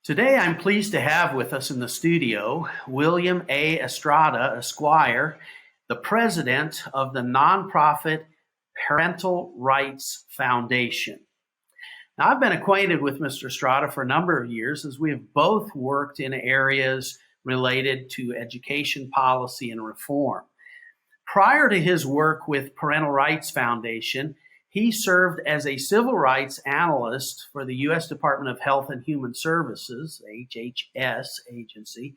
Today, I'm pleased to have with us in the studio William A. Estrada, Esquire, the president of the nonprofit Parental Rights Foundation. Now, I've been acquainted with Mr. Estrada for a number of years as we have both worked in areas related to education policy and reform. Prior to his work with Parental Rights Foundation, he served as a civil rights analyst for the U.S. Department of Health and Human Services, HHS agency,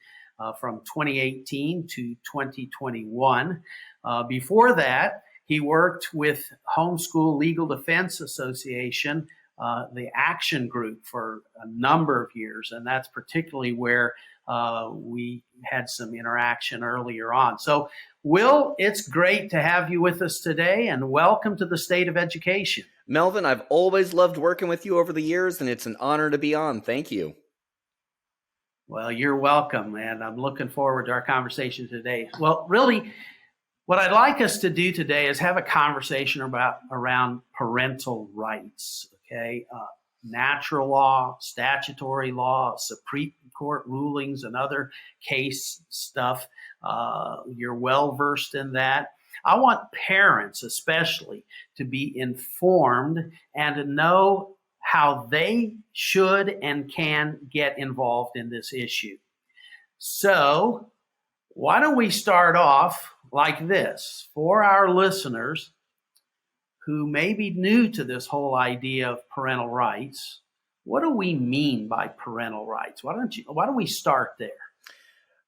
from 2018 to 2021. Before that, he worked with Homeschool Legal Defense Association, the Action Group, for a number of years, and that's particularly where we had some interaction earlier on. So, Will, it's great to have you with us today, and welcome to the State of Education. Melvin, I've always loved working with you over the years, and it's an honor to be on. Thank you. Well, you're welcome, and I'm looking forward to our conversation today. Well, really, what I'd like us to do today is have a conversation around parental rights, okay? Natural law, statutory law, Supreme Court rulings, and other case stuff. You're well versed in that. I want parents especially to be informed and to know how they should and can get involved in this issue. So why don't we start off like this for our listeners who may be new to this whole idea of parental rights. What do we mean by parental rights? Why don't we start there?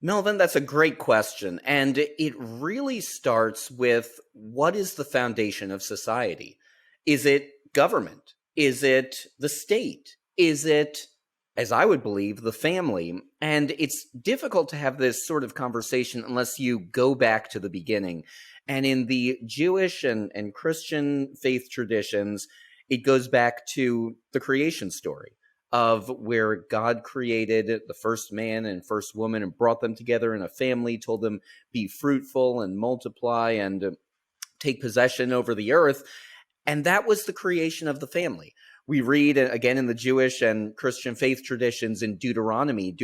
Melvin, that's a great question. And it really starts with, what is the foundation of society? Is it government? Is it the state? Is it, as I would believe, the family? And it's difficult to have this sort of conversation unless you go back to the beginning. And in the Jewish and Christian faith traditions, it goes back to the creation story of where God created the first man and first woman and brought them together in a family, told them, be fruitful and multiply and take possession over the earth. And that was the creation of the family. We read, again, in the Jewish and Christian faith traditions in Deuteronomy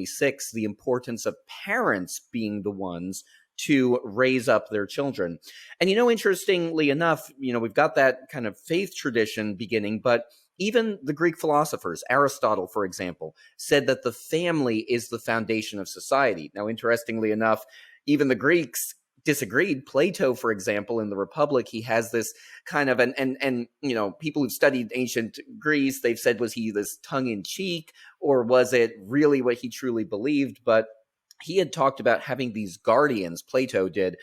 6, the importance of parents being the ones to raise up their children. And, interestingly enough, we've got that kind of faith tradition beginning, but even the Greek philosophers, Aristotle, for example, said that the family is the foundation of society. Now, interestingly enough, even the Greeks disagreed. Plato, for example, in the Republic, he has this kind of, and people who've studied ancient Greece, they've said, was he this tongue-in-cheek, or was it really what he truly believed? But he had talked about having these guardians, Plato did,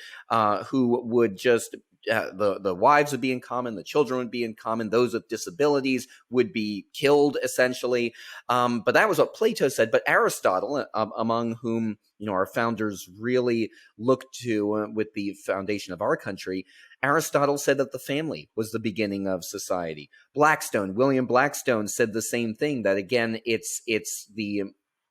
who would just, the wives would be in common, the children would be in common, those with disabilities would be killed, essentially. But that was what Plato said. But Aristotle, among whom our founders really looked to with the foundation of our country, Aristotle said that the family was the beginning of society. William Blackstone said the same thing, that again, it's the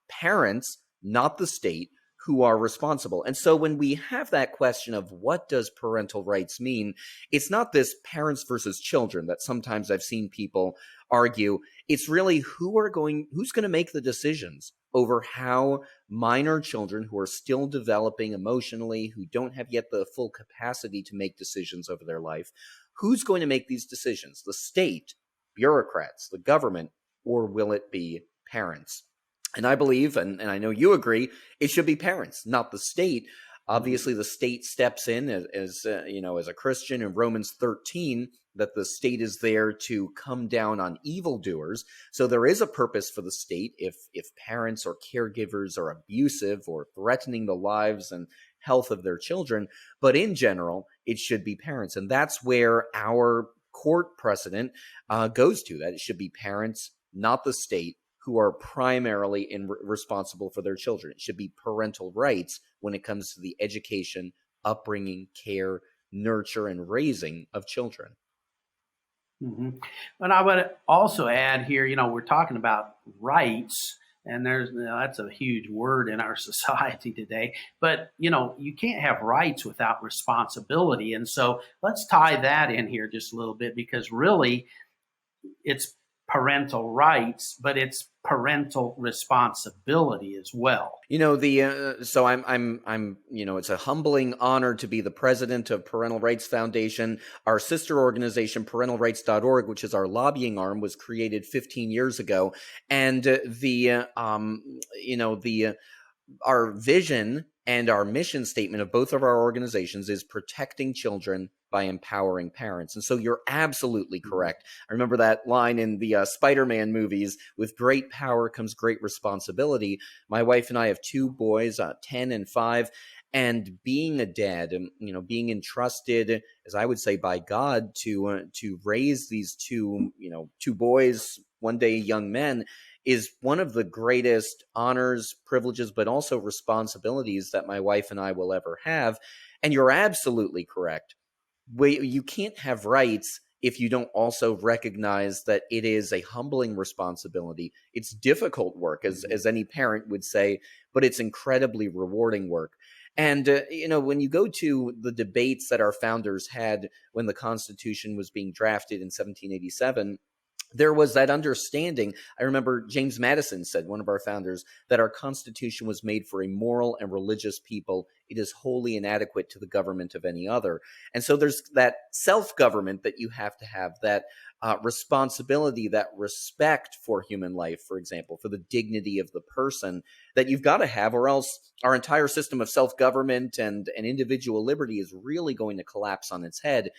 parents, not the state, who are responsible. And so when we have that question of what does parental rights mean, it's not this parents versus children that sometimes I've seen people argue. It's really who's going to make the decisions over how minor children who are still developing emotionally, who don't have yet the full capacity to make decisions over their life, who's going to make these decisions? The state, bureaucrats, the government, or will it be parents? And I believe, and I know you agree, it should be parents, not the state. Obviously, the state steps in as a Christian in Romans 13, that the state is there to come down on evildoers. So there is a purpose for the state if parents or caregivers are abusive or threatening the lives and health of their children. But in general, it should be parents. And that's where our court precedent goes to, that it should be parents, not the state, who are primarily responsible for their children. It should be parental rights when it comes to the education, upbringing, care, nurture, and raising of children. Mm-hmm. And I would also add here, we're talking about rights, and that's a huge word in our society today. But, you can't have rights without responsibility. And so let's tie that in here just a little bit, because really it's parental rights, but it's parental responsibility as well. So it's a humbling honor to be the president of Parental Rights Foundation. Our sister organization, parentalrights.org, which is our lobbying arm, was created 15 years ago. And our vision and our mission statement of both of our organizations is protecting children by empowering parents. And so you're absolutely correct. I remember that line in the Spider-Man movies, with great power comes great responsibility. My wife and I have two boys, 10 and 5, and being a dad, being entrusted, as I would say, by God to raise these two boys, one day young men, is one of the greatest honors, privileges, but also responsibilities that my wife and I will ever have. And you're absolutely correct. You can't have rights if you don't also recognize that it is a humbling responsibility. It's difficult work, as any parent would say, but it's incredibly rewarding work. And, when you go to the debates that our founders had when the Constitution was being drafted in 1787, there was that understanding. I remember James Madison said, one of our founders, that our Constitution was made for a moral and religious people. It is wholly inadequate to the government of any other. And so there's that self-government that you have to have, that responsibility, that respect for human life, for example, for the dignity of the person, that you've got to have, or else our entire system of self-government and individual liberty is really going to collapse on its head.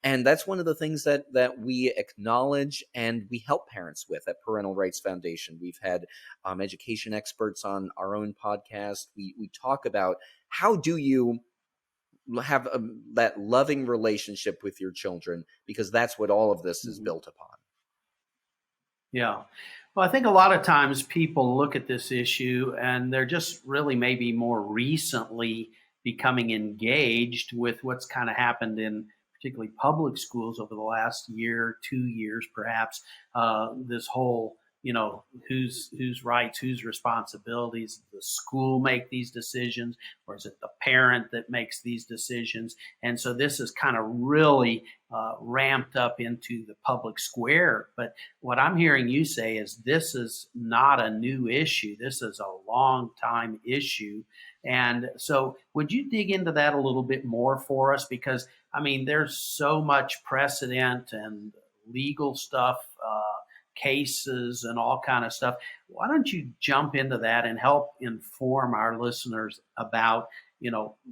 And that's one of the things that we acknowledge and we help parents with at Parental Rights Foundation. We've had education experts on our own podcast. We talk about, how do you have that loving relationship with your children, because that's what all of this is built upon. Yeah. Well, I think a lot of times people look at this issue and they're just really maybe more recently becoming engaged with what's kind of happened in particularly public schools over the last year, 2 years, perhaps. This whole, whose rights, whose responsibilities. Does the school make these decisions, or is it the parent that makes these decisions? And so this is kind of really ramped up into the public square. But what I'm hearing you say is this is not a new issue. This is a long time issue. And so would you dig into that a little bit more for us? Because, there's so much precedent and legal stuff, cases and all kind of stuff. Why don't you jump into that and help inform our listeners about,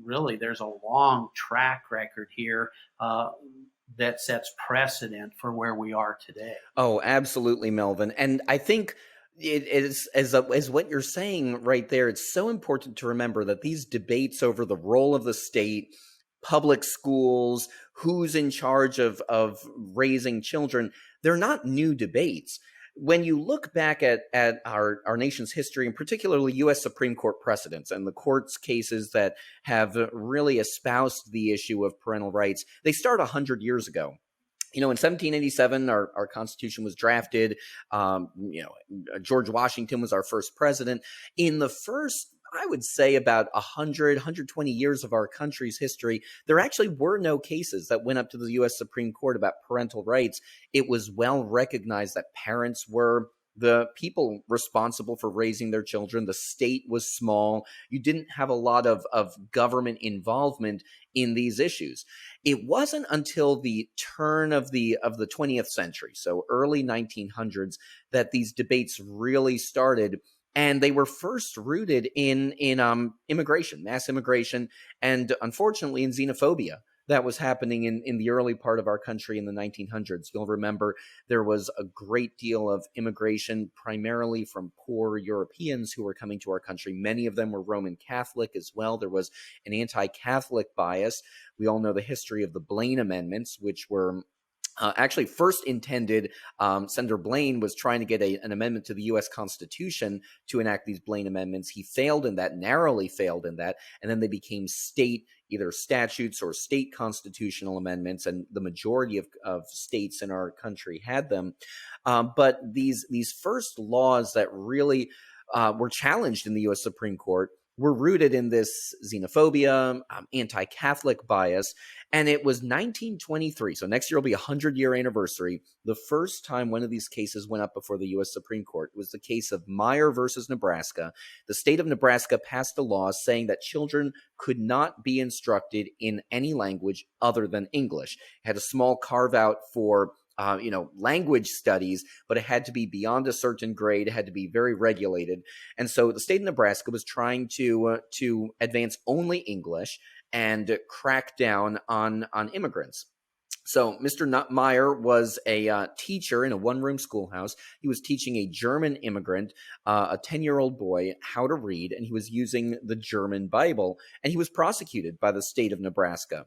really there's a long track record here that sets precedent for where we are today. Oh, absolutely, Melvin. And I think it is, as what you're saying right there, it's so important to remember that these debates over the role of the state, public schools, who's in charge of raising children, they're not new debates. When you look back at our nation's history, and particularly U.S. Supreme Court precedents and the court's cases that have really espoused the issue of parental rights, they start 100 years ago. In 1787, our Constitution was drafted. George Washington was our first president. In the first, I would say, about 120 years of our country's history, there actually were no cases that went up to the U.S. Supreme Court about parental rights. It was well recognized that parents were the people responsible for raising their children. The state was small. You didn't have a lot of government involvement in these issues. It wasn't until the turn of the 20th century, so early 1900s, that these debates really started. And they were first rooted in immigration, mass immigration, and unfortunately in xenophobia that was happening in the early part of our country in the 1900s. You'll remember there was a great deal of immigration, primarily from poor Europeans who were coming to our country. Many of them were Roman Catholic as well. There was an anti-Catholic bias. We all know the history of the Blaine Amendments, which were actually first intended. Senator Blaine was trying to get an amendment to the U.S. Constitution to enact these Blaine Amendments. He failed in that, narrowly failed in that, and then they became state, either statutes or state constitutional amendments, and the majority of states in our country had them. But these first laws that really were challenged in the U.S. Supreme Court were rooted in this xenophobia, anti-Catholic bias. And it was 1923, so next year will be a 100-year anniversary, the first time one of these cases went up before the U.S. Supreme Court. It was the case of Meyer versus Nebraska. The state of Nebraska passed a law saying that children could not be instructed in any language other than English. It had a small carve-out for language studies, but it had to be beyond a certain grade. It had to be very regulated. And so the state of Nebraska was trying to advance only English and crack down on immigrants. So Mr. Meyer was a teacher in a one-room schoolhouse. He was teaching a German immigrant, a 10-year-old boy, how to read, and he was using the German Bible, and he was prosecuted by the state of Nebraska.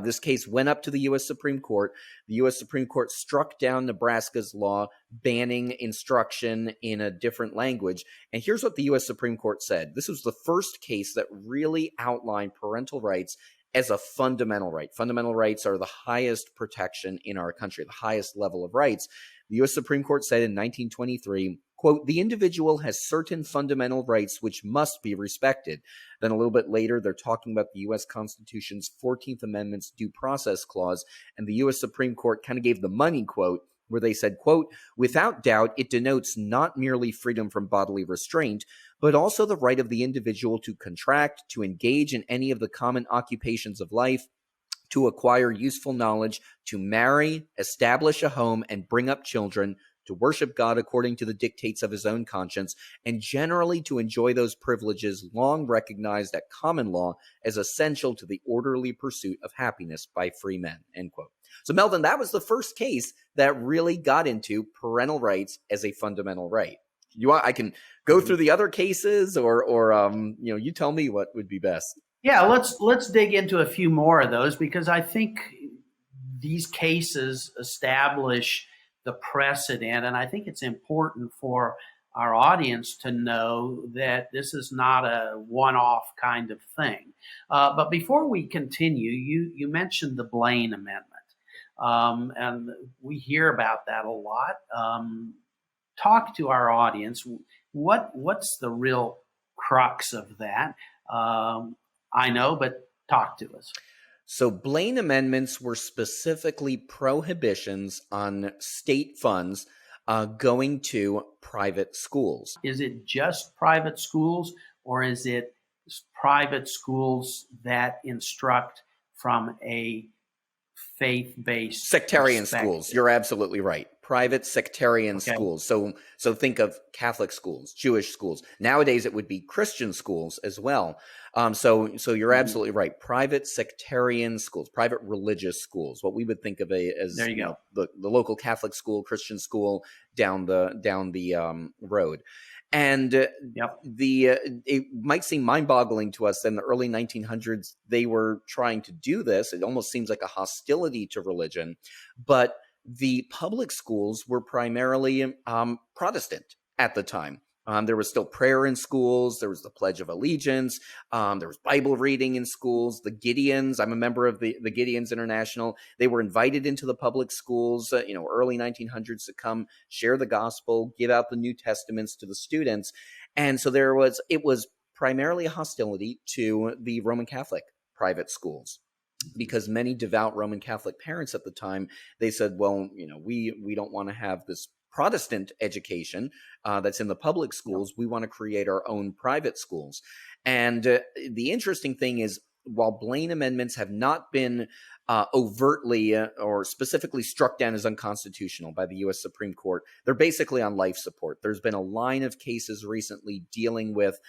This case went up to the U.S. Supreme Court. The U.S. Supreme Court struck down Nebraska's law banning instruction in a different language. And here's what the U.S. Supreme Court said. This was the first case that really outlined parental rights as a fundamental right. Fundamental rights are the highest protection in our country, the highest level of rights. The U.S. Supreme Court said in 1923, quote, "The individual has certain fundamental rights which must be respected." Then a little bit later, they're talking about the U.S. Constitution's 14th Amendment's due process clause, and the U.S. Supreme Court kind of gave the money quote, where they said, quote, "Without doubt, it denotes not merely freedom from bodily restraint, but also the right of the individual to contract, to engage in any of the common occupations of life, to acquire useful knowledge, to marry, establish a home, and bring up children, to worship God according to the dictates of his own conscience, and generally to enjoy those privileges long recognized at common law as essential to the orderly pursuit of happiness by free men," end quote. So Melvin, that was the first case that really got into parental rights as a fundamental right. I can go through the other cases, or you tell me what would be best. Yeah, let's dig into a few more of those, because I think these cases establish the precedent, and I think it's important for our audience to know that this is not a one-off kind of thing. But before we continue, you mentioned the Blaine Amendment, and we hear about that a lot. Talk to our audience. What's the real crux of that? I know, but talk to us. So Blaine amendments were specifically prohibitions on state funds going to private schools. Is it just private schools, or is it private schools that instruct from a faith-based sectarian perspective? Schools? You're absolutely right. Private sectarian schools. So think of Catholic schools, Jewish schools. Nowadays, it would be Christian schools as well. So you're absolutely right. Private sectarian schools, private religious schools, what we would think of as there you go. The local Catholic school, Christian school down the road. And it might seem mind-boggling to us that in the early 1900s, they were trying to do this. It almost seems like a hostility to religion. But the public schools were primarily Protestant at the time. There was still prayer in schools. There was the Pledge of Allegiance. There was Bible reading in schools. The Gideons, I'm a member of the Gideons International. They were invited into the public schools, early 1900s to come share the gospel, give out the New Testaments to the students. And so it was primarily a hostility to the Roman Catholic private schools, because many devout Roman Catholic parents at the time, they said, well, we don't want to have this Protestant education that's in the public schools. We want to create our own private schools. And the interesting thing is, while Blaine amendments have not been overtly or specifically struck down as unconstitutional by the U.S. Supreme Court, they're basically on life support. There's been a line of cases recently dealing with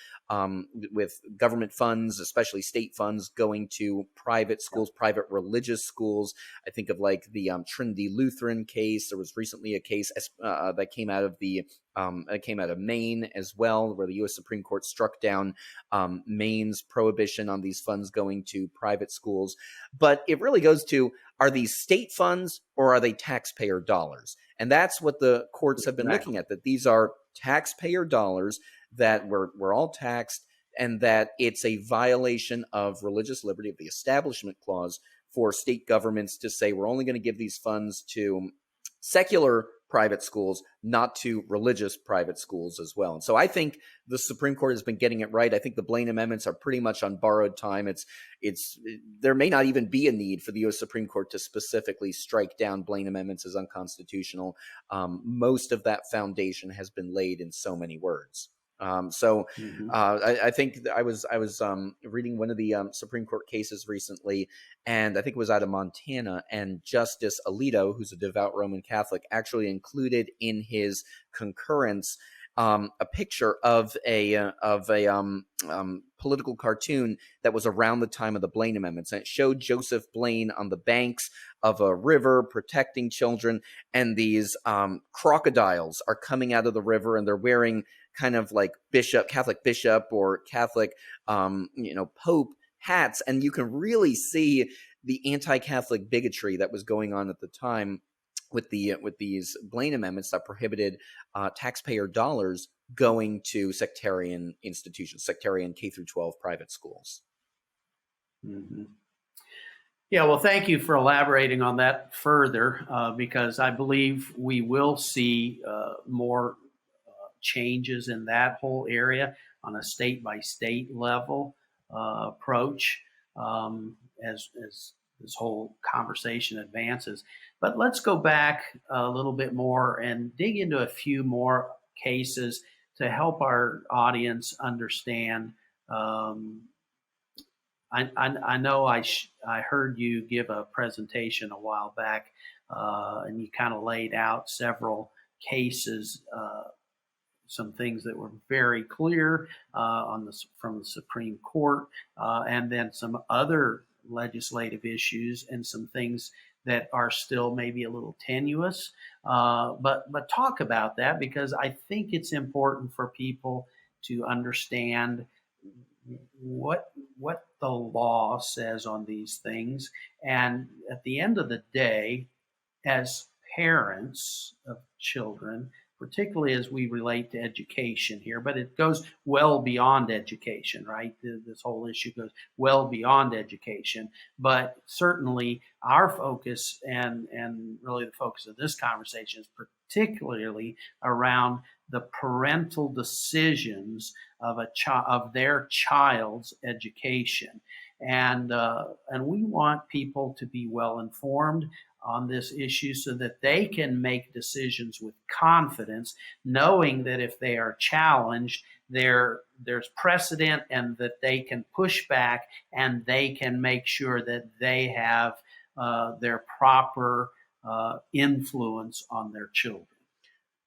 government funds, especially state funds, going to private schools, private religious schools. I think of like the Trinity Lutheran case. There was recently a case that came out of Maine as well, where the U.S. Supreme Court struck down Maine's prohibition on these funds going to private schools. But it really goes to, are these state funds or are they taxpayer dollars? And that's what the courts have been looking at, that these are taxpayer dollars that we're all taxed, and that it's a violation of religious liberty, of the Establishment Clause, for state governments to say we're only going to give these funds to secular private schools, not to religious private schools as well. And so I think the Supreme Court has been getting it right. I think the Blaine amendments are pretty much on borrowed time. There may not even be a need for the U.S. Supreme Court to specifically strike down Blaine amendments as unconstitutional. Most of that foundation has been laid in so many words. I think I was reading one of the Supreme Court cases recently, and I think it was out of Montana, and Justice Alito, who's a devout Roman Catholic, actually included in his concurrence a picture of a political cartoon that was around the time of the Blaine amendments, and it showed Joseph Blaine on the banks of a river protecting children, and these crocodiles are coming out of the river, and they're wearing kind of like Catholic bishop or Catholic, Pope hats. And you can really see the anti-Catholic bigotry that was going on at the time with these Blaine amendments that prohibited taxpayer dollars going to sectarian institutions, sectarian K through 12 private schools. Mm-hmm. Yeah, well, thank you for elaborating on that further, because I believe we will see more changes in that whole area on a state-by-state level approach as this whole conversation advances. But let's go back a little bit more and dig into a few more cases to help our audience understand. I know I heard you give a presentation a while back, and you kind of laid out several cases, some things that were very clear from the Supreme Court, and then some other legislative issues and some things that are still maybe a little tenuous. But talk about that, because I think it's important for people to understand what the law says on these things. And at the end of the day, as parents of children, particularly as we relate to education here, but it goes well beyond education, right? This whole issue goes well beyond education. But certainly our focus and really the focus of this conversation is particularly around the parental decisions of their child's education. And we want people to be well informed on this issue so that they can make decisions with confidence, knowing that if they are challenged, there's precedent and that they can push back and they can make sure that they have their proper influence on their children.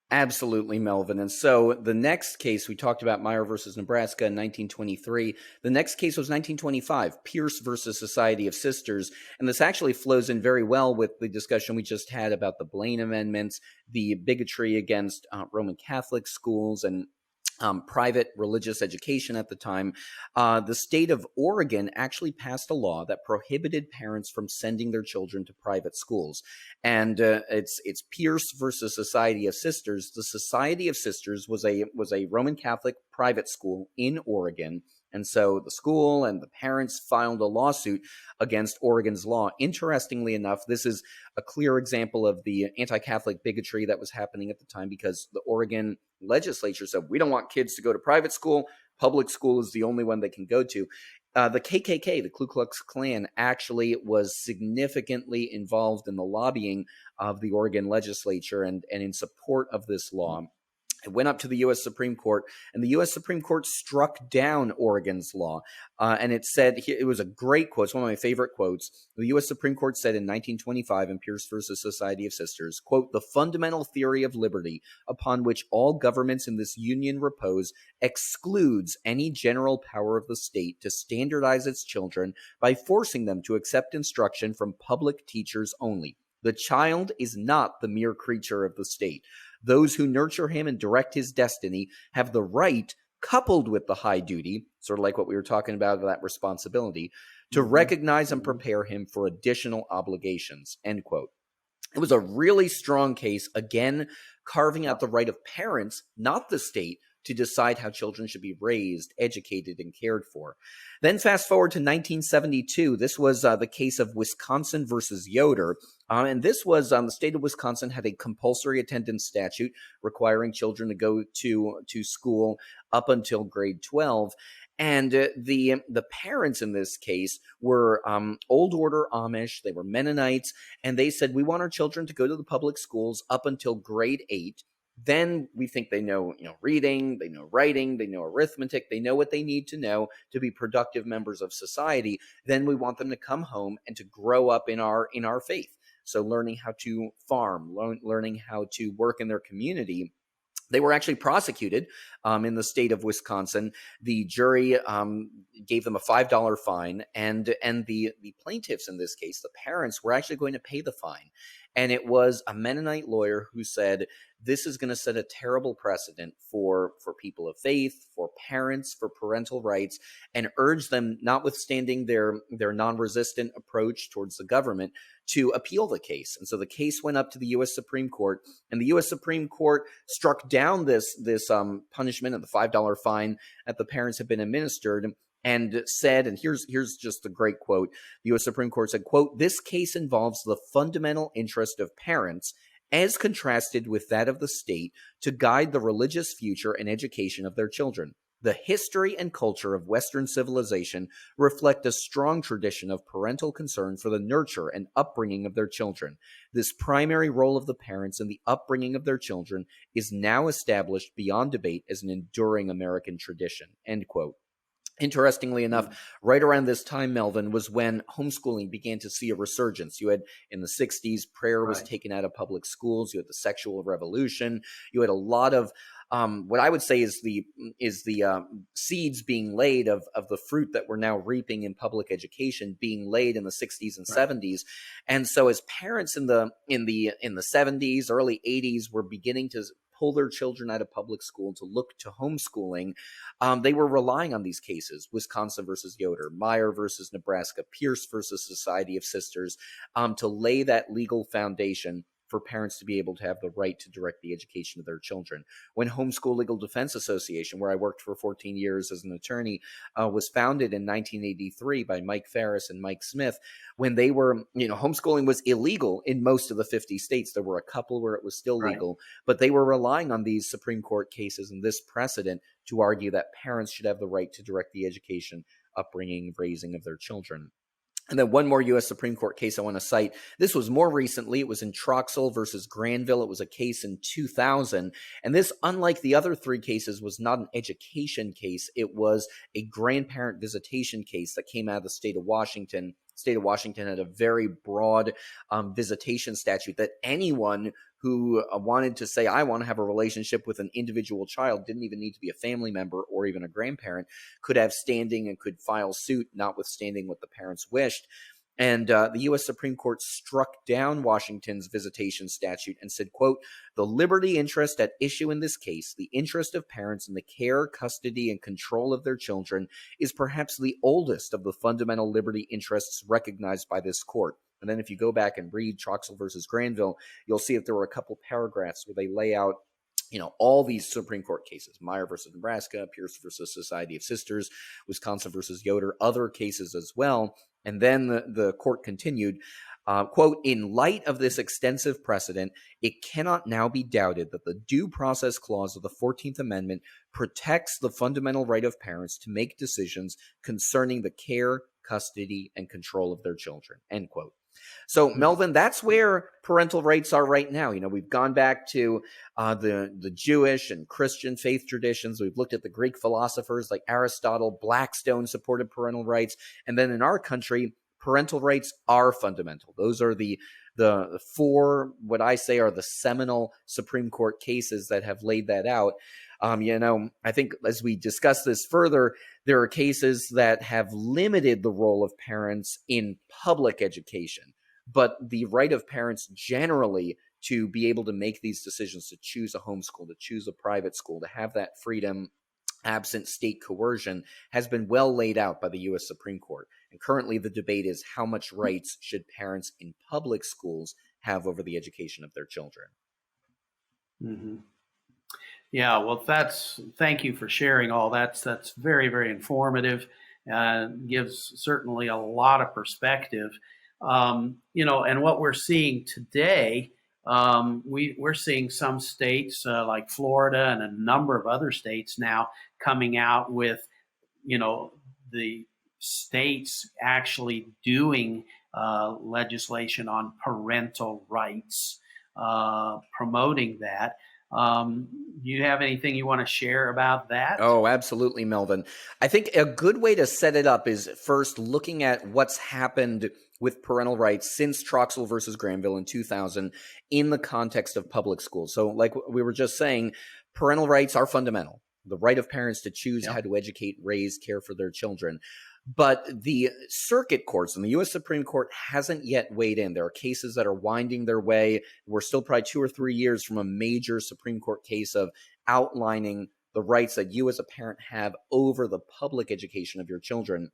Absolutely, Melvin. And so the next case, we talked about Meyer versus Nebraska in 1923. The next case was 1925, Pierce versus Society of Sisters. And this actually flows in very well with the discussion we just had about the Blaine amendments, the bigotry against Roman Catholic schools and private religious education at the time. The state of Oregon actually passed a law that prohibited parents from sending their children to private schools. And it's Pierce versus Society of Sisters. The Society of Sisters was a Roman Catholic private school in Oregon. And so the school and the parents filed a lawsuit against Oregon's law. Interestingly enough, this is a clear example of the anti-Catholic bigotry that was happening at the time, because the Oregon legislature said, we don't want kids to go to private school. Public school is the only one they can go to. The KKK, the Ku Klux Klan, actually was significantly involved in the lobbying of the Oregon legislature and in support of this law. It went up to the U.S. Supreme Court, and the U.S. Supreme Court struck down Oregon's law. And it said, it was a great quote, it's one of my favorite quotes. The U.S. Supreme Court said in 1925 in Pierce versus Society of Sisters, quote, "The fundamental theory of liberty upon which all governments in this union repose excludes any general power of the state to standardize its children by forcing them to accept instruction from public teachers only. The child is not the mere creature of the state. Those who nurture him and direct his destiny have the right, coupled with the high duty," sort of like what we were talking about, that responsibility, "to recognize and prepare him for additional obligations," end quote. It was a really strong case, again, carving out the right of parents, not the state, to decide how children should be raised, educated, and cared for. Then fast forward to 1972. This was the case of Wisconsin versus Yoder. And this was the state of Wisconsin had a compulsory attendance statute requiring children to go to school up until grade 12. And the parents in this case were old order Amish. They were Mennonites, and they said, we want our children to go to the public schools up until grade 8. Then we think they know, reading, they know writing, they know arithmetic, they know what they need to know to be productive members of society. Then we want them to come home and to grow up in our faith. So learning how to farm, learning how to work in their community. They were actually prosecuted in the state of Wisconsin. The jury gave them a $5 fine, and the plaintiffs in this case, the parents, were actually going to pay the fine. And it was a Mennonite lawyer who said, this is going to set a terrible precedent for people of faith, for parents, for parental rights, and urged them, notwithstanding their non-resistant approach towards the government, to appeal the case. And so the case went up to the U.S. Supreme Court, and the U.S. Supreme Court struck down this punishment of the $5 fine that the parents had been administered, and said, and here's just the great quote, the U.S. Supreme Court said, quote, this case involves the fundamental interest of parents as contrasted with that of the state to guide the religious future and education of their children. The history and culture of Western civilization reflect a strong tradition of parental concern for the nurture and upbringing of their children. This primary role of the parents in the upbringing of their children is now established beyond debate as an enduring American tradition, end quote. Interestingly enough, right around this time, Melvin, was when homeschooling began to see a resurgence. You had, in the 60s, prayer was taken out of public schools. You had the sexual revolution. You had a lot of what I would say is the seeds being laid of the fruit that we're now reaping in public education being laid in the 60s and 70s. And so as parents in the 70s, early 80s were beginning to pull their children out of public school to look to homeschooling, they were relying on these cases, Wisconsin versus Yoder, Meyer versus Nebraska, Pierce versus Society of Sisters, to lay that legal foundation for parents to be able to have the right to direct the education of their children. When Homeschool Legal Defense Association, where I worked for 14 years as an attorney, was founded in 1983 by Mike Farris and Mike Smith, when they were, homeschooling was illegal in most of the 50 states. There were a couple where it was still legal, but they were relying on these Supreme Court cases and this precedent to argue that parents should have the right to direct the education, upbringing, raising of their children. And then one more U.S. Supreme Court case I want to cite. This was more recently. It was in Troxel versus Granville. It was a case in 2000. And this, unlike the other three cases, was not an education case. It was a grandparent visitation case that came out of the state of Washington. The state of Washington had a very broad visitation statute that anyone who wanted to say, I want to have a relationship with an individual child, didn't even need to be a family member or even a grandparent, could have standing and could file suit, notwithstanding what the parents wished. And the U.S. Supreme Court struck down Washington's visitation statute and said, quote, the liberty interest at issue in this case, the interest of parents in the care, custody, and control of their children, is perhaps the oldest of the fundamental liberty interests recognized by this court. And then if you go back and read Troxel versus Granville, you'll see that there were a couple paragraphs where they lay out all these Supreme Court cases, Meyer versus Nebraska, Pierce versus Society of Sisters, Wisconsin versus Yoder, other cases as well. And then the court continued, quote, in light of this extensive precedent, it cannot now be doubted that the Due Process Clause of the 14th Amendment protects the fundamental right of parents to make decisions concerning the care, custody, and control of their children, end quote. So, Melvin, that's where parental rights are right now. We've gone back to the Jewish and Christian faith traditions. We've looked at the Greek philosophers like Aristotle. Blackstone supported parental rights. And then in our country, parental rights are fundamental. Those are the four, what I say are the seminal Supreme Court cases that have laid that out. I think as we discuss this further, there are cases that have limited the role of parents in public education, but the right of parents generally to be able to make these decisions, to choose a homeschool, to choose a private school, to have that freedom absent state coercion, has been well laid out by the U.S. Supreme Court. And currently the debate is how much rights should parents in public schools have over the education of their children. Mm-hmm. Yeah, well, thank you for sharing all that. That's very, very informative. Gives certainly a lot of perspective. And what we're seeing today, we're seeing some states like Florida and a number of other states now coming out with, the states actually doing legislation on parental rights, promoting that. Do you have anything you want to share about that? Oh, absolutely, Melvin. I think a good way to set it up is first looking at what's happened with parental rights since Troxel versus Granville in 2000 in the context of public schools. So, like we were just saying, parental rights are fundamental. The right of parents to choose Yep. how to educate, raise, care for their children. But the circuit courts and the U.S. Supreme Court hasn't yet weighed in. There are cases that are winding their way. We're still probably 2 or 3 years from a major Supreme Court case of outlining the rights that you as a parent have over the public education of your children.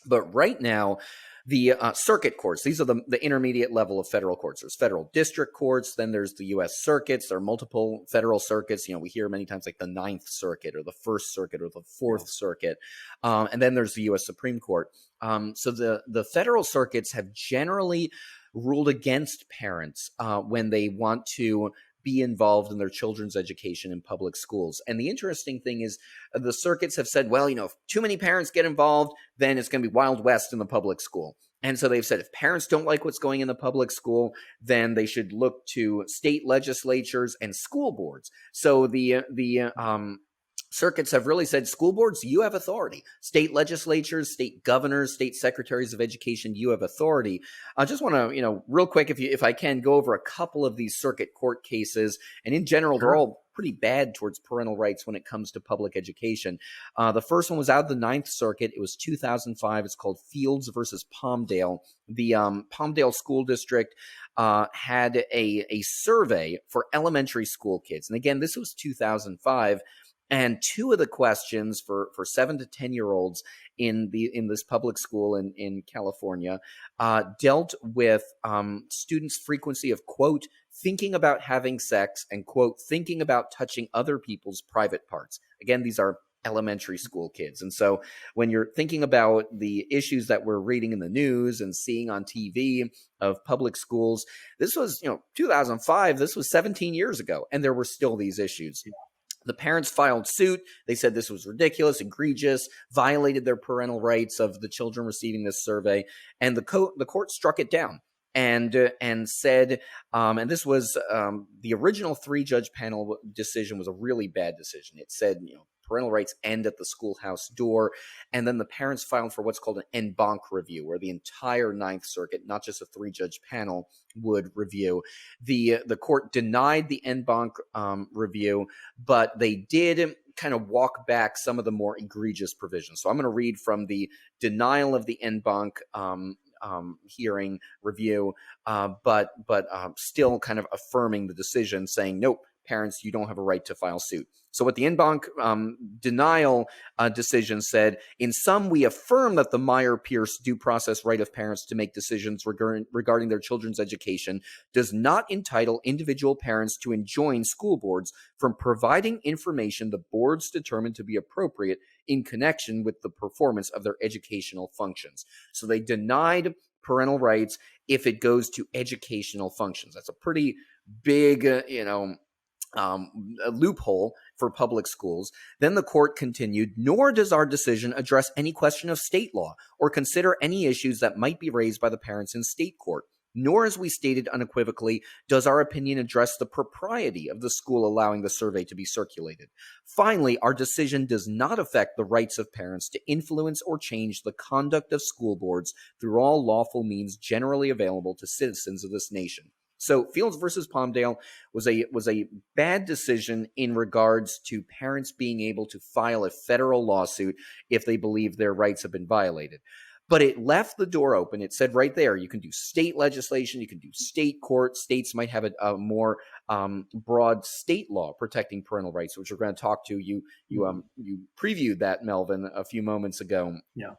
But right now, the circuit courts, these are the intermediate level of federal courts. There's federal district courts, then there's the U.S. circuits. There are multiple federal circuits. We hear many times like the Ninth Circuit or the First Circuit or the Fourth Circuit. And then there's the U.S. Supreme Court. So the federal circuits have generally ruled against parents when they want to be involved in their children's education in public schools. And the interesting thing is the circuits have said, well, if too many parents get involved, then it's going to be Wild West in the public school. And so they've said if parents don't like what's going in the public school, then they should look to state legislatures and school boards. So the circuits have really said, school boards, you have authority. State legislatures, state governors, state secretaries of education, you have authority. I just want to, real quick, if I can, go over a couple of these circuit court cases. And in general, they're all pretty bad towards parental rights when it comes to public education. The first one was out of the Ninth Circuit. It was 2005. It's called Fields versus Palmdale. The Palmdale School District had a survey for elementary school kids. And again, this was 2005. And two of the questions for 7 to 10-year-olds in this public school in California dealt with students' frequency of, quote, thinking about having sex and, quote, thinking about touching other people's private parts. Again, these are elementary school kids. And so when you're thinking about the issues that we're reading in the news and seeing on TV of public schools, this was, 2005, this was 17 years ago, and there were still these issues. The parents filed suit. They said this was ridiculous, egregious, violated their parental rights of the children receiving this survey, and the court struck it down and said, and this was the original 3-judge panel decision was a really bad decision. It said, parental rights end at the schoolhouse door, and then the parents filed for what's called an en banc review, where the entire Ninth Circuit, not just a 3-judge panel, would review. The court denied the en banc review, but they did kind of walk back some of the more egregious provisions. So I'm going to read from the denial of the en banc hearing review, but still kind of affirming the decision, saying, nope, parents, you don't have a right to file suit. So what the en banc denial decision said, in sum, we affirm that the Meyer-Pierce due process right of parents to make decisions regarding their children's education does not entitle individual parents to enjoin school boards from providing information the boards determine to be appropriate in connection with the performance of their educational functions. So they denied parental rights if it goes to educational functions. That's a pretty big, a loophole for public schools. Then the court continued, nor does our decision address any question of state law or consider any issues that might be raised by the parents in state court. Nor, as we stated unequivocally, does our opinion address the propriety of the school allowing the survey to be circulated. Finally, our decision does not affect the rights of parents to influence or change the conduct of school boards through all lawful means generally available to citizens of this nation. So Fields versus Palmdale was a bad decision in regards to parents being able to file a federal lawsuit if they believe their rights have been violated. But it left the door open. It said right there, you can do state legislation, you can do state court. States might have a more broad state law protecting parental rights, which we're going to talk to. You previewed that, Melvin, a few moments ago. Yeah.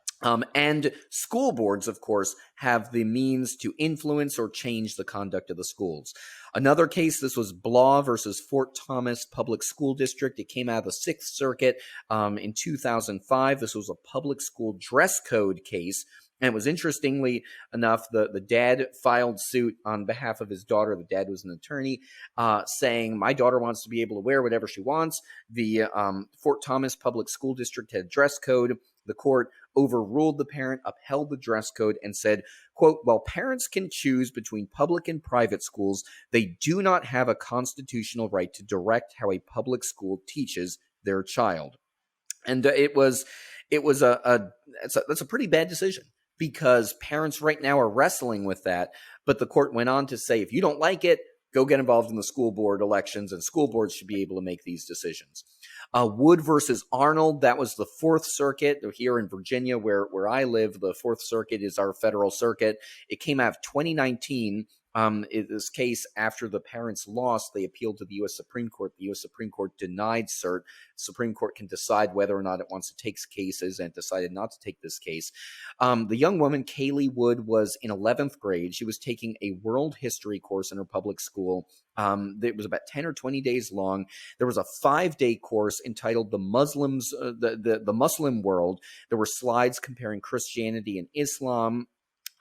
And school boards, of course, have the means to influence or change the conduct of the schools. Another case, this was Blah versus Fort Thomas Public School District. It came out of the Sixth Circuit in 2005. This was a public school dress code case. And it was, interestingly enough, the dad filed suit on behalf of his daughter. The dad was an attorney, saying, my daughter wants to be able to wear whatever she wants. The Fort Thomas Public School District had a dress code. The court overruled the parent, upheld the dress code, and said, quote, while parents can choose between public and private schools, they do not have a constitutional right to direct how a public school teaches their child. And that's a pretty bad decision, because parents right now are wrestling with that. But the court went on to say, if you don't like it, go get involved in the school board elections, and school boards should be able to make these decisions. Wood versus Arnold, that was the Fourth Circuit here in Virginia, where I live. The Fourth Circuit is our federal circuit. It came out of 2019. In this case, after the parents lost, they appealed to the U.S. Supreme Court. The U.S. Supreme Court denied cert. The Supreme Court can decide whether or not it wants to take cases, and decided not to take this case. The young woman, Kaylee Wood, was in 11th grade. She was taking a world history course in her public school. It was about 10 or 20 days long. There was a 5-day course entitled The Muslims, the Muslim World. There were slides comparing Christianity and Islam.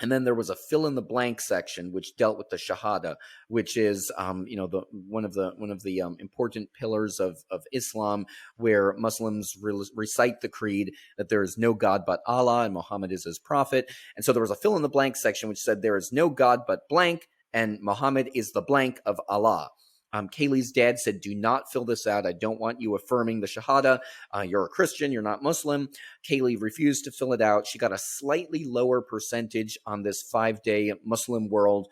And then there was a fill-in-the-blank section, which dealt with the Shahada, which is, one of the important pillars of Islam, where Muslims recite the creed that there is no God but Allah and Muhammad is his prophet. And so there was a fill-in-the-blank section which said there is no God but blank, and Muhammad is the blank of Allah. Kaylee's dad said, do not fill this out. I don't want you affirming the Shahada. You're a Christian. You're not Muslim. Kaylee refused to fill it out. She got a slightly lower percentage on this 5-day Muslim World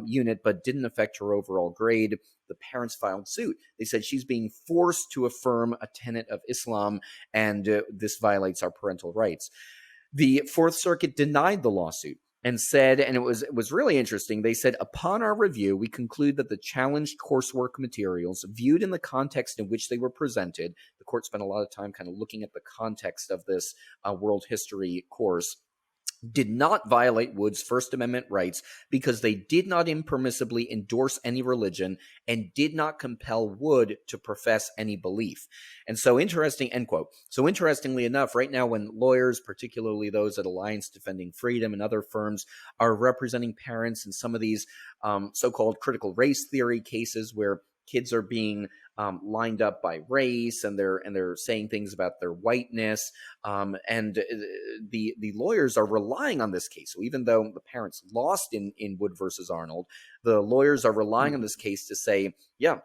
unit, but didn't affect her overall grade. The parents filed suit. They said she's being forced to affirm a tenet of Islam, and this violates our parental rights. The Fourth Circuit denied the lawsuit and said, and it was really interesting, they said, upon our review, we conclude that the challenged coursework materials, viewed in the context in which they were presented — the court spent a lot of time kind of looking at the context of this world history course — did not violate Wood's First Amendment rights because they did not impermissibly endorse any religion and did not compel Wood to profess any belief. And so interesting, end quote. So interestingly enough, right now when lawyers, particularly those at Alliance Defending Freedom and other firms, are representing parents in some of these so-called critical race theory cases where kids are being lined up by race, and they're saying things about their whiteness, and the lawyers are relying on this case. So even though the parents lost in Wood versus Arnold, the lawyers are relying on this case to say, yeah,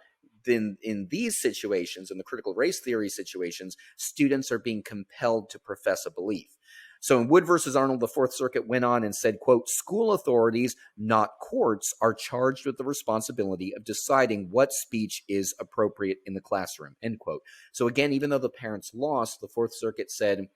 in these situations, in the critical race theory situations, students are being compelled to profess a belief. So in Wood versus Arnold, the Fourth Circuit went on and said, quote, school authorities, not courts, are charged with the responsibility of deciding what speech is appropriate in the classroom, end quote. So again, even though the parents lost, the Fourth Circuit said,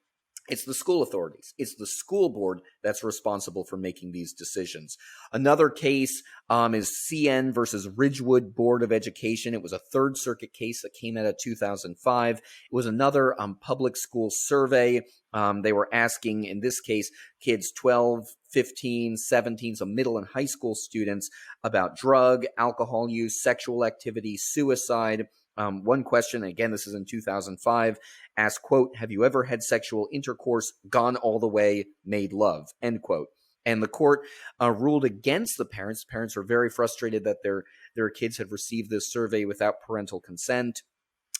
it's the school authorities. It's the school board that's responsible for making these decisions. Another case is CN versus Ridgewood Board of Education. It was a Third Circuit case that came out of 2005. It was another public school survey. They were asking, in this case, kids 12, 15, 17, so middle and high school students, about drug, alcohol use, sexual activity, suicide. One question, again, this is in 2005, asked, quote, have you ever had sexual intercourse, gone all the way, made love, end quote. And the court ruled against the parents. Parents were very frustrated that their kids had received this survey without parental consent.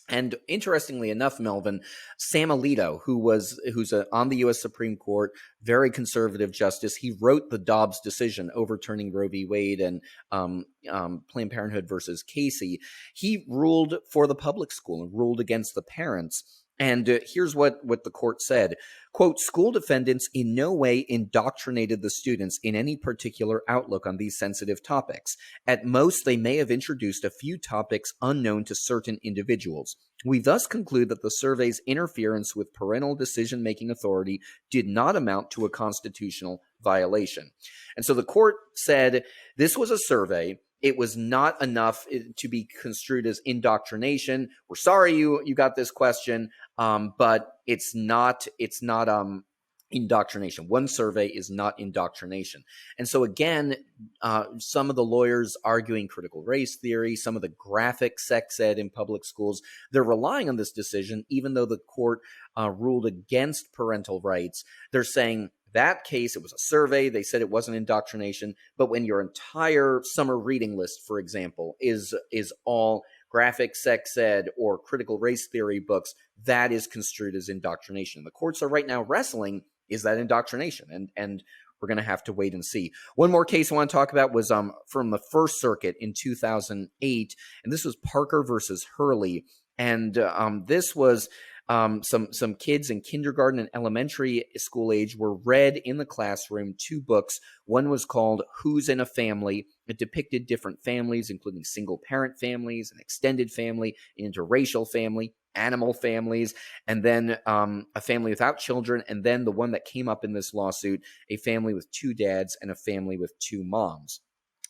And interestingly enough, Melvin, Sam Alito, who's on the U.S. Supreme Court, very conservative justice, he wrote the Dobbs decision overturning Roe v. Wade and Planned Parenthood versus Casey. He ruled for the public school and ruled against the parents. And here's what the court said. Quote, school defendants in no way indoctrinated the students in any particular outlook on these sensitive topics. At most, they may have introduced a few topics unknown to certain individuals. We thus conclude that the survey's interference with parental decision-making authority did not amount to a constitutional violation. And so the court said this was a survey. it was not enough to be construed as indoctrination. We're sorry you got this question, but it's not indoctrination. One survey is not indoctrination. And so again, some of the lawyers arguing critical race theory, some of the graphic sex ed in public schools, they're relying on this decision, even though the court ruled against parental rights. They're saying that case, it was a survey. They said it wasn't indoctrination. But when your entire summer reading list, for example, is all graphic sex ed or critical race theory books, that is construed as indoctrination. The courts are right now wrestling, is that indoctrination? And we're going to have to wait and see. One more case I want to talk about was from the First Circuit in 2008, and this was Parker versus Hurley. And this was some kids in kindergarten and elementary school age were read in the classroom 2 books. One was called Who's in a Family? It depicted different families, including single parent families, an extended family, an interracial family, animal families, and then a family without children, and then the one that came up in this lawsuit, a family with 2 dads and a family with 2 moms.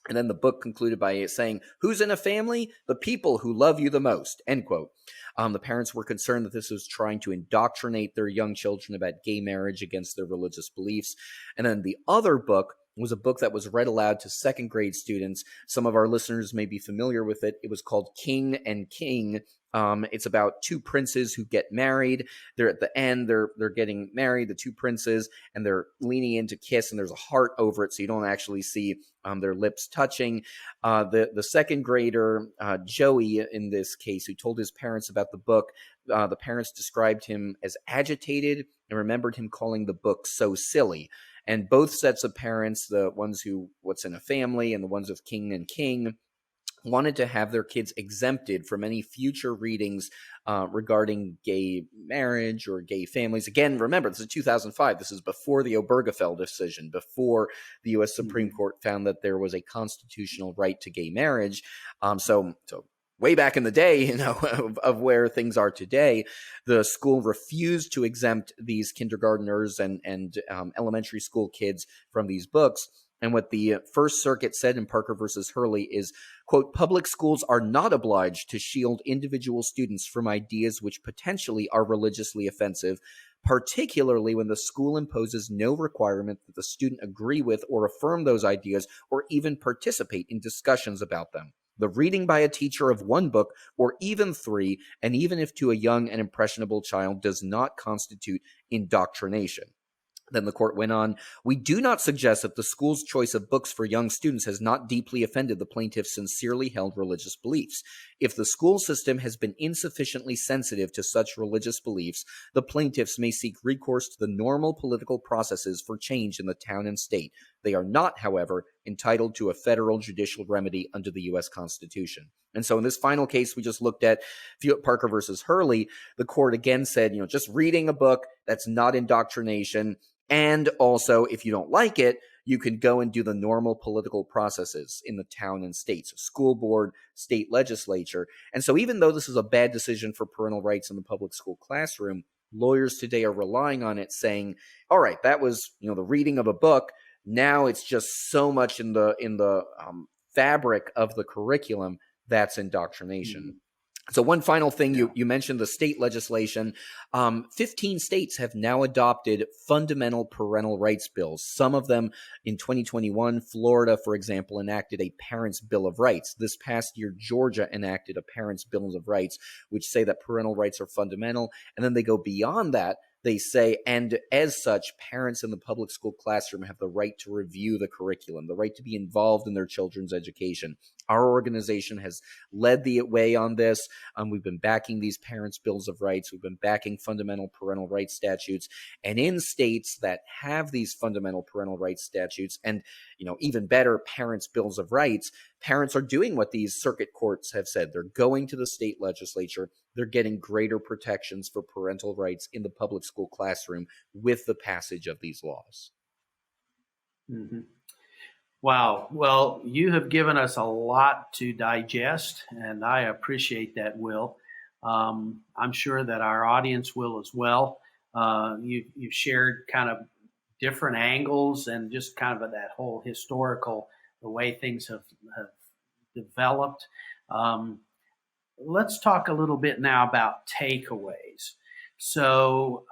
And then the book concluded by saying, who's in a family? The people who love you the most, end quote. The parents were concerned that this was trying to indoctrinate their young children about gay marriage against their religious beliefs. And then the other book was a book that was read aloud to 2nd grade students. Some of our listeners may be familiar with it. It was called King and King. It's about 2 princes who get married. They're at the end, they're getting married, the 2 princes, and they're leaning in to kiss, and there's a heart over it, so you don't actually see their lips touching. The 2nd grader, Joey, in this case, who told his parents about the book, the parents described him as agitated and remembered him calling the book so silly. And both sets of parents, the ones who What's in a Family and the ones of King and King, wanted to have their kids exempted from any future readings regarding gay marriage or gay families. Again, remember, this is 2005. This is before the Obergefell decision, before the U.S. Supreme Court found that there was a constitutional right to gay marriage. So way back in the day, of where things are today, the school refused to exempt these kindergartners and elementary school kids from these books. And what the First Circuit said in Parker versus Hurley is, quote, public schools are not obliged to shield individual students from ideas which potentially are religiously offensive, particularly when the school imposes no requirement that the student agree with or affirm those ideas or even participate in discussions about them. The reading by a teacher of one book, or even 3, and even if to a young and impressionable child, does not constitute indoctrination. Then the court went on, we do not suggest that the school's choice of books for young students has not deeply offended the plaintiff's sincerely held religious beliefs. If the school system has been insufficiently sensitive to such religious beliefs, the plaintiffs may seek recourse to the normal political processes for change in the town and state. They are not, however, entitled to a federal judicial remedy under the U.S. Constitution. And so in this final case we just looked at, Parker versus Hurley, the court again said, just reading a book, that's not indoctrination. And also, if you don't like it, you can go and do the normal political processes in the town and state, so school board, state legislature. And so even though this is a bad decision for parental rights in the public school classroom, lawyers today are relying on it, saying, all right, that was the reading of a book. Now it's just so much in the fabric of the curriculum that's indoctrination. Mm-hmm. So one final thing, you mentioned the state legislation. 15 states have now adopted fundamental parental rights bills. Some of them in 2021, Florida, for example, enacted a Parents' Bill of Rights. This past year, Georgia enacted a Parents' Bill of Rights, which say that parental rights are fundamental. And then they go beyond that. They say, and as such, parents in the public school classroom have the right to review the curriculum, the right to be involved in their children's education. Our organization has led the way on this. We've been backing these parents' bills of rights. We've been backing fundamental parental rights statutes. And in states that have these fundamental parental rights statutes and, even better, parents' bills of rights, parents are doing what these circuit courts have said. They're going to the state legislature. They're getting greater protections for parental rights in the public school classroom with the passage of these laws. Mm-hmm. Wow. Well, you have given us a lot to digest, and I appreciate that, Will. I'm sure that our audience will as well. You've shared kind of different angles and just kind of that whole historical, the way things have developed. Let's talk a little bit now about takeaways. So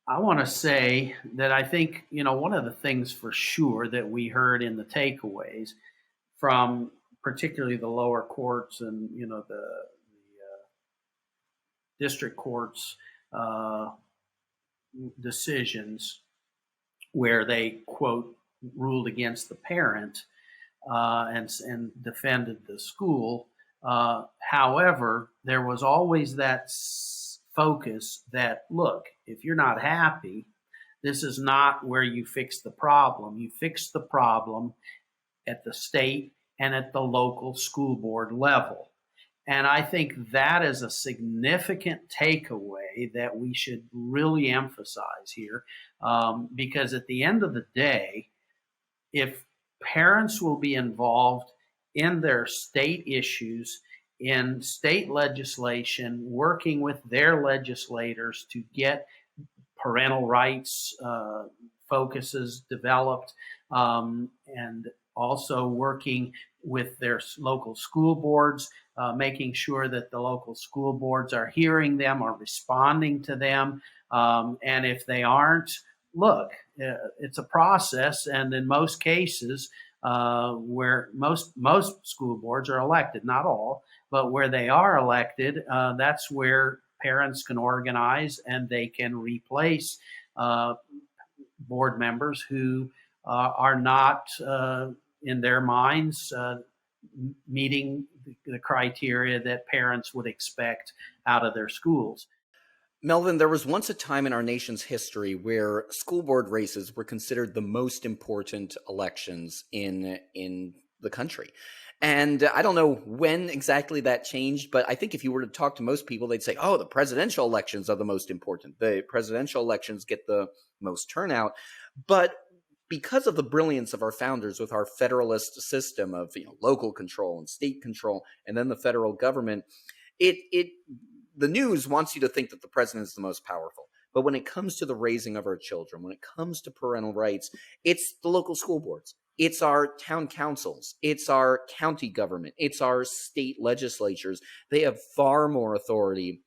I want to say that I think, one of the things for sure that we heard in the takeaways from particularly the lower courts and, the district courts decisions where they, quote, ruled against the parent and defended the school. However, there was always that focus that, look, if you're not happy, this is not where you fix the problem. You fix the problem at the state and at the local school board level. And I think that is a significant takeaway that we should really emphasize here, because at the end of the day, if parents will be involved in their state issues, in state legislation, working with their legislators to get parental rights focuses developed, and also working with their local school boards, making sure that the local school boards are hearing them, are responding to them. And if they aren't, look, it's a process. And in most cases, where most school boards are elected, not all, but where they are elected, that's where parents can organize and they can replace board members who are not, in their minds, meeting the criteria that parents would expect out of their schools. Melvin, there was once a time in our nation's history where school board races were considered the most important elections in the country. And I don't know when exactly that changed, but I think if you were to talk to most people, they'd say, oh, the presidential elections are the most important. The presidential elections get the most turnout. But because of the brilliance of our founders with our federalist system of local control and state control, and then the federal government, the news wants you to think that the president is the most powerful. But when it comes to the raising of our children, when it comes to parental rights, it's the local school boards. It's our town councils. It's our county government. It's our state legislatures. They have far more authority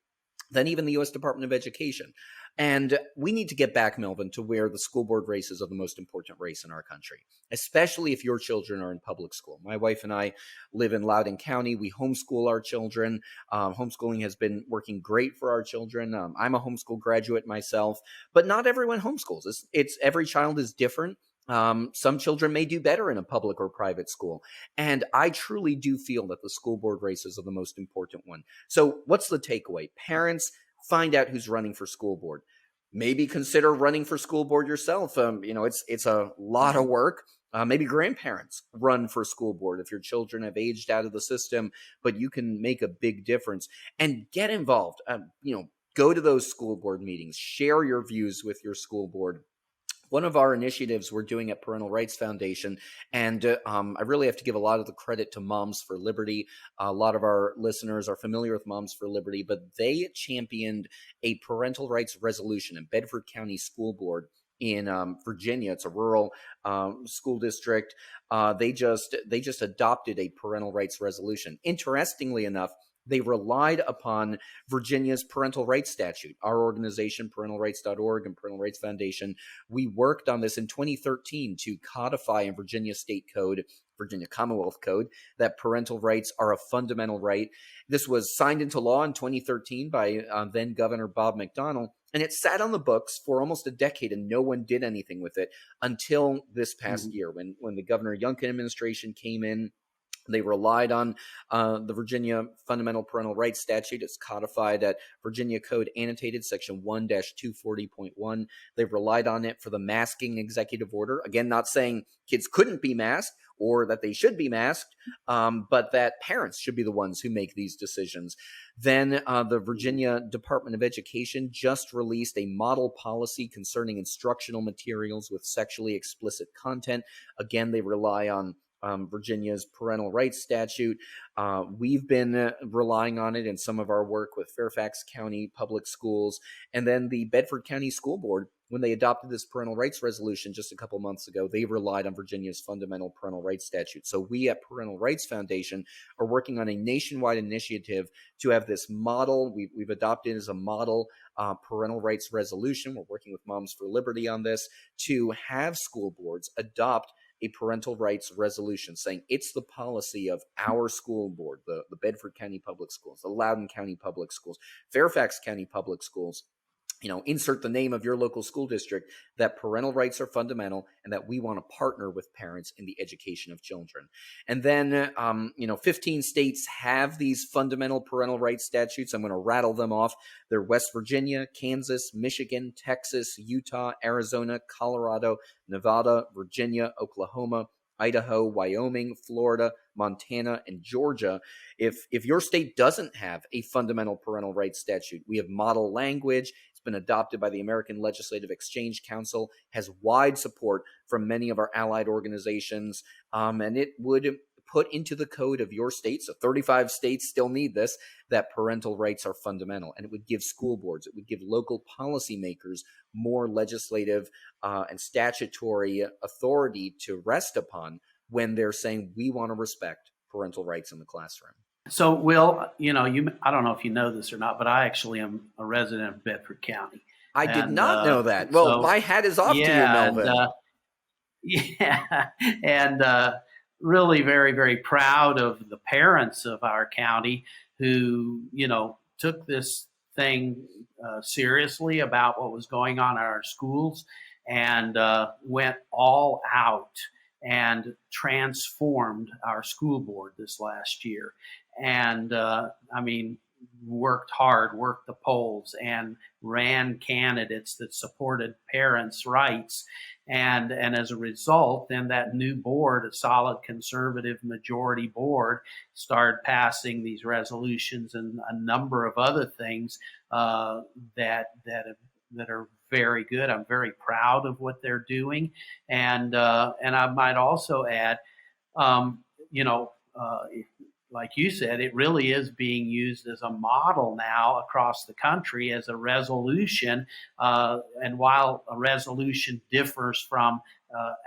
than even the U.S. Department of Education. And we need to get back, Melvin, to where the school board races are the most important race in our country, especially if your children are in public school. My wife and I live in Loudoun County. We homeschool our children. Homeschooling has been working great for our children. I'm a homeschool graduate myself, but not everyone homeschools. It's every child is different. Some children may do better in a public or private school. And I truly do feel that the school board races are the most important one. So what's the takeaway? Parents, find out who's running for school board. Maybe consider running for school board yourself. It's a lot of work. Maybe grandparents run for school board if your children have aged out of the system, but you can make a big difference and get involved. Go to those school board meetings, share your views with your school board. One of our initiatives we're doing at Parental Rights Foundation, and I really have to give a lot of the credit to Moms for Liberty. A lot of our listeners are familiar with Moms for Liberty, but they championed a parental rights resolution in Bedford County School Board in Virginia. It's a rural school district. They just adopted a parental rights resolution. Interestingly enough, they relied upon Virginia's parental rights statute. Our organization, parentalrights.org and Parental Rights Foundation, we worked on this in 2013 to codify in Virginia State Code, Virginia Commonwealth Code, that parental rights are a fundamental right. This was signed into law in 2013 by then Governor Bob McDonnell, and it sat on the books for almost a decade, and no one did anything with it until this past year when the Governor Youngkin administration came in. They relied on the Virginia Fundamental Parental Rights Statute. It's codified at Virginia Code Annotated Section 1-240.1. They relied on it for the masking executive order. Again, not saying kids couldn't be masked or that they should be masked, but that parents should be the ones who make these decisions. Then the Virginia Department of Education just released a model policy concerning instructional materials with sexually explicit content. Again, they rely on Virginia's parental rights statute. We've been relying on it in some of our work with Fairfax County Public Schools. And then the Bedford County School Board when they adopted this parental rights resolution just a couple months ago, they relied on Virginia's fundamental parental rights statute. So we at Parental Rights Foundation are working on a nationwide initiative to have this model. We've adopted as a model parental rights resolution. We're working with Moms for Liberty on this to have school boards adopt a parental rights resolution saying it's the policy of our school board, the Bedford County Public Schools, the Loudoun County Public Schools, Fairfax County Public Schools, insert the name of your local school district, that parental rights are fundamental and that we want to partner with parents in the education of children. And then, 15 states have these fundamental parental rights statutes. I'm going to rattle them off. They're West Virginia, Kansas, Michigan, Texas, Utah, Arizona, Colorado, Nevada, Virginia, Oklahoma, Idaho, Wyoming, Florida, Montana, and Georgia. If your state doesn't have a fundamental parental rights statute, we have model language. It's been adopted by the American Legislative Exchange Council, has wide support from many of our allied organizations, and it would put into the code of your state, so 35 states still need this, that parental rights are fundamental. And it would give school boards, it would give local policymakers more legislative and statutory authority to rest upon when they're saying we want to respect parental rights in the classroom. So, Will, I don't know if you know this or not, but I actually am a resident of Bedford County. I did not know that. Well, my hat is off to you, Melvin. And really very, very proud of the parents of our county who, took this thing seriously about what was going on in our schools and went all out and transformed our school board this last year. And worked hard, worked the polls, and ran candidates that supported parents' rights. And as a result, then that new board, a solid conservative majority board, started passing these resolutions and a number of other things that are very good. I'm very proud of what they're doing, and I might also add, like you said, it really is being used as a model now across the country as a resolution. And while a resolution differs from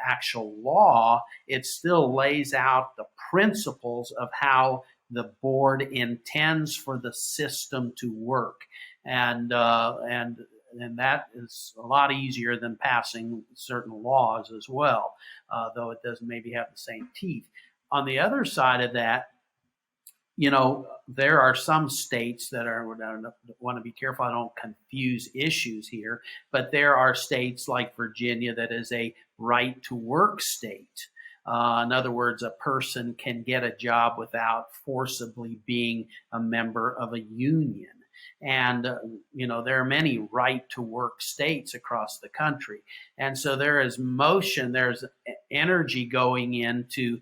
actual law, it still lays out the principles of how the board intends for the system to work. And that is a lot easier than passing certain laws as well, though it doesn't maybe have the same teeth. On the other side of that, there are some states that I want to be careful I don't confuse issues here, but there are states like Virginia that is a right to work state. In other words, a person can get a job without forcibly being a member of a union. And, there are many right to work states across the country. And so there is motion, there's energy going into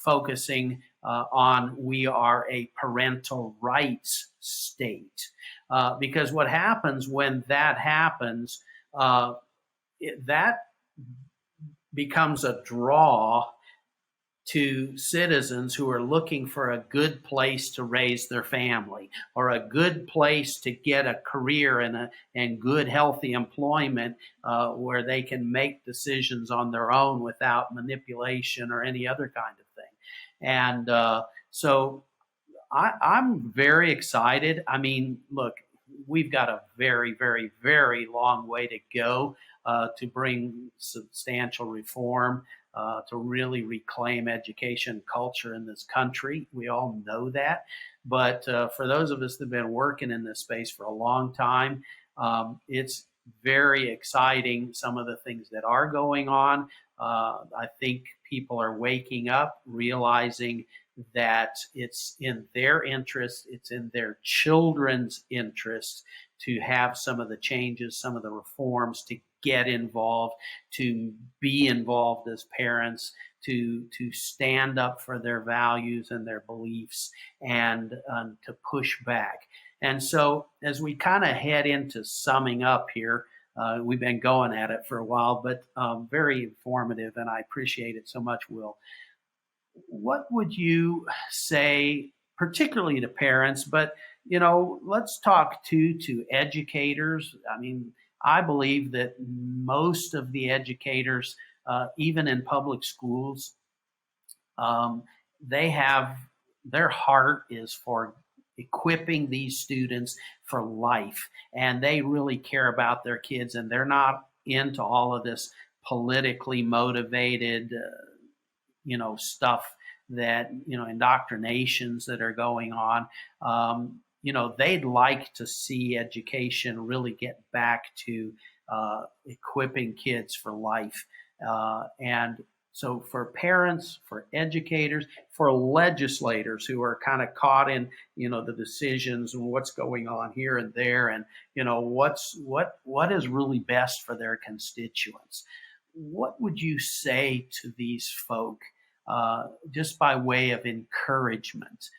focusing on we are a parental rights state. Because what happens when that happens, that becomes a draw to citizens who are looking for a good place to raise their family or a good place to get a career and good, healthy employment where they can make decisions on their own without manipulation or any other kind of thing. And so I'm very excited. Look, we've got a very, very, very long way to go to bring substantial reform, to really reclaim education culture in this country. We all know that. But for those of us that have been working in this space for a long time, it's very exciting, some of the things that are going on. I think people are waking up, realizing that it's in their interest, it's in their children's interest to have some of the changes, some of the reforms, to get involved, to be involved as parents, to stand up for their values and their beliefs, and to push back. And so as we kind of head into summing up here, we've been going at it for a while, but very informative, and I appreciate it so much, Will. What would you say, particularly to parents, but let's talk to educators? I believe that most of the educators, even in public schools, um, they have their heart is for equipping these students for life, and they really care about their kids, and they're not into all of this politically motivated stuff that indoctrinations that are going on. They'd like to see education really get back to equipping kids for life. And so for parents, for educators, for legislators who are kind of caught in the decisions and what's going on here and there, and what is really best for their constituents, what would you say to these folk, just by way of encouragement,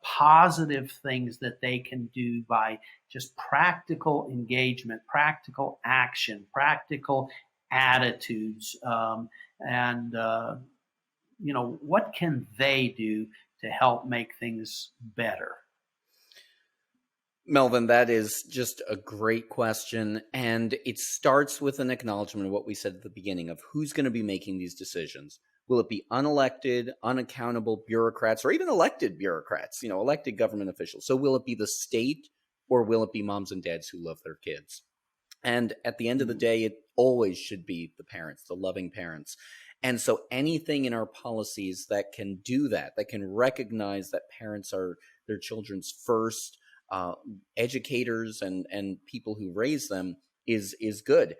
positive things that they can do by just practical engagement, practical action, practical attitudes, and what can they do to help make things better? Melvin, that is just a great question. And it starts with an acknowledgement of what we said at the beginning of who's going to be making these decisions. Will it be unelected, unaccountable bureaucrats, or even elected bureaucrats, elected government officials? So will it be the state, or will it be moms and dads who love their kids? And at the end of the day, it always should be the parents, the loving parents. And so anything in our policies that can do that can recognize that parents are their children's first educators and people who raise them is good.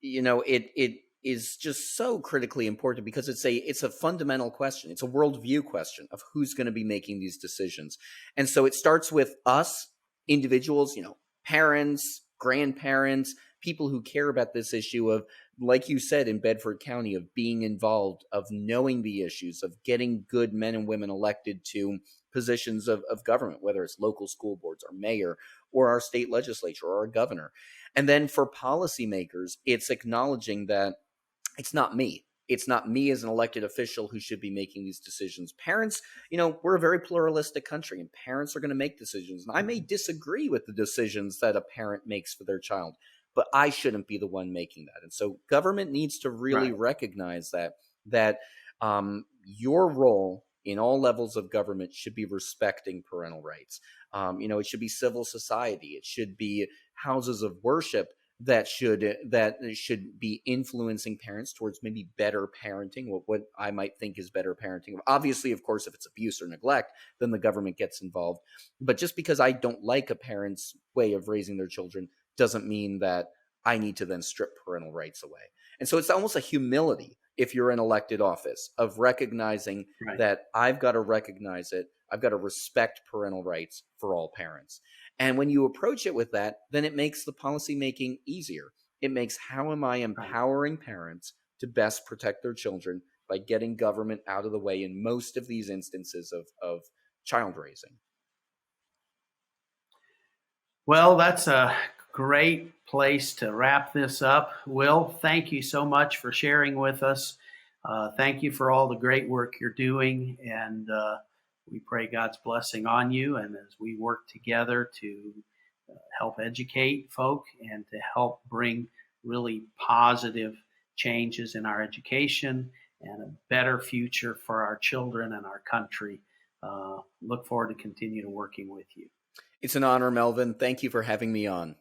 It is just so critically important because it's a fundamental question. It's a worldview question of who's going to be making these decisions. And so it starts with us individuals, parents, grandparents, people who care about this issue of, like you said, in Bedford County, of being involved, of knowing the issues, of getting good men and women elected to positions of government, whether it's local school boards or mayor or our state legislature or our governor. And then for policymakers, it's acknowledging that it's not me. It's not me as an elected official who should be making these decisions. Parents, we're a very pluralistic country, and parents are going to make decisions. And I may disagree with the decisions that a parent makes for their child, but I shouldn't be the one making that. And so government needs to really recognize that your role in all levels of government should be respecting parental rights. It should be civil society. It should be houses of worship that should be influencing parents towards maybe better parenting, what I might think is better parenting. Obviously, of course, if it's abuse or neglect, then the government gets involved. But just because I don't like a parent's way of raising their children doesn't mean that I need to then strip parental rights away. And so it's almost a humility, if you're in elected office, of recognizing that I've got to recognize it. I've got to respect parental rights for all parents. And when you approach it with that, then it makes the policy making easier. It makes, how am I empowering parents to best protect their children by getting government out of the way in most of these instances of child raising? Well, that's a great place to wrap this up. Will, thank you so much for sharing with us. Thank you for all the great work you're doing, and we pray God's blessing on you, and as we work together to help educate folk and to help bring really positive changes in our education and a better future for our children and our country. Look forward to continue to working with you. It's an honor, Melvin. Thank you for having me on.